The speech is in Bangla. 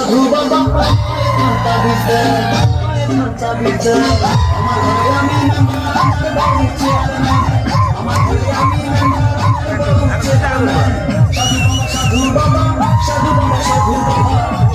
সাধু বাবা ঘন্টা দিতে ঘন্টা দিতে আমার ঘরে আমি মেম্বার আমার বাড়ি চেয়ারম্যান আমার ঘরে আমি মেম্বার আমার বাড়ি চেয়ারম্যান সাধু বাবা সাধু বাবা সাধু বাবা সাধু বাবা